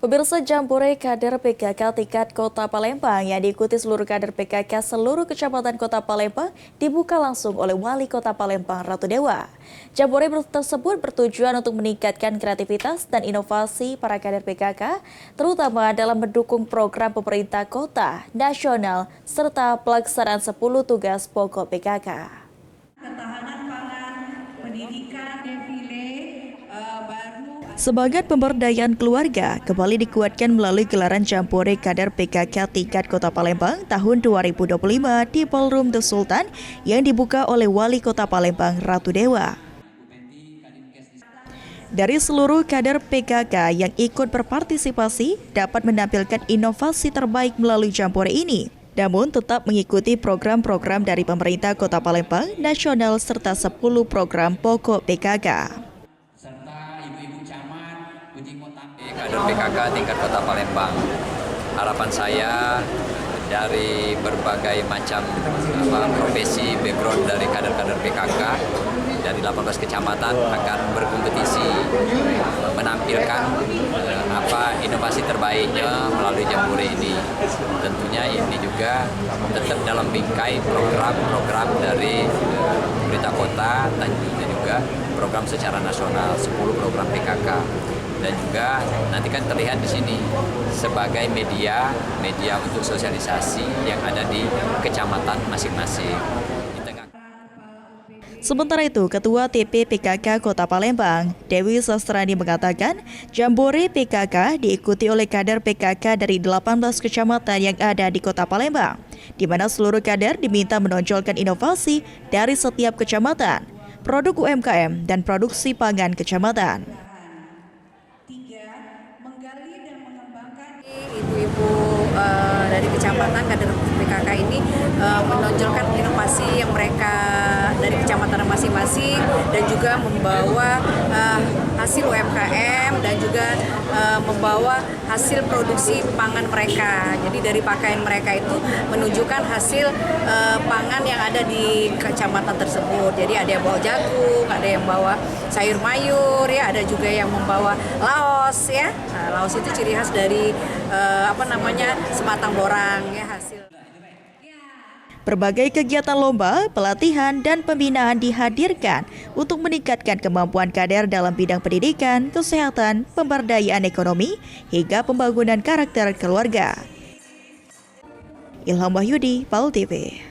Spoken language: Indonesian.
Pemirsa, Jambore kader PKK tingkat Kota Palembang yang diikuti seluruh kader PKK seluruh kecamatan Kota Palembang dibuka langsung oleh Wali Kota Palembang Ratu Dewa. Jambore tersebut bertujuan untuk meningkatkan kreativitas dan inovasi para kader PKK, terutama dalam mendukung program pemerintah kota, nasional, serta pelaksanaan 10 tugas pokok PKK. Ketahanan pangan, pendidikan, defile, Semangat pemberdayaan keluarga kembali dikuatkan melalui gelaran Jambore kader PKK tingkat Kota Palembang tahun 2025 di Ballroom The Sultan yang dibuka oleh Wali Kota Palembang Ratu Dewa. Dari seluruh kader PKK yang ikut berpartisipasi dapat menampilkan inovasi terbaik melalui Jambore ini, namun tetap mengikuti program-program dari pemerintah Kota Palembang nasional serta 10 program pokok PKK. Kader PKK tingkat Kota Palembang. Harapan saya dari berbagai macam profesi, background dari kader-kader PKK dari 18 kecamatan akan berkompetisi menampilkan inovasi terbaiknya melalui Jambore ini. Tentunya ini juga tetap dalam bingkai program-program dari pemerintah kota dan juga program secara nasional 10 program PKK. Dan juga nanti kan terlihat di sini sebagai media untuk sosialisasi yang ada di kecamatan masing-masing. Sementara itu, Ketua TP PKK Kota Palembang, Dewi Sastrani mengatakan, Jambore PKK diikuti oleh kader PKK dari 18 kecamatan yang ada di Kota Palembang, di mana seluruh kader diminta menonjolkan inovasi dari setiap kecamatan, produk UMKM, dan produksi pangan kecamatan. Ibu-ibu dari kecamatan kader PKK ini menonjolkan inovasi yang mereka dari kecamatan masing-masing dan juga membawa hasil UMKM dan juga membawa hasil produksi pangan mereka. Jadi dari pakaian mereka itu menunjukkan hasil pangan yang ada di kecamatan tersebut. Jadi ada yang bawa jagung, ada yang bawa sayur mayur, ya, ada juga yang membawa laos, ya. Nah, laos itu ciri khas dari sematang borang, ya, hasil. Berbagai kegiatan lomba, pelatihan, dan pembinaan dihadirkan untuk meningkatkan kemampuan kader dalam bidang pendidikan, kesehatan, pemberdayaan ekonomi, hingga pembangunan karakter keluarga. Ilham Wahyudi, PAL TV.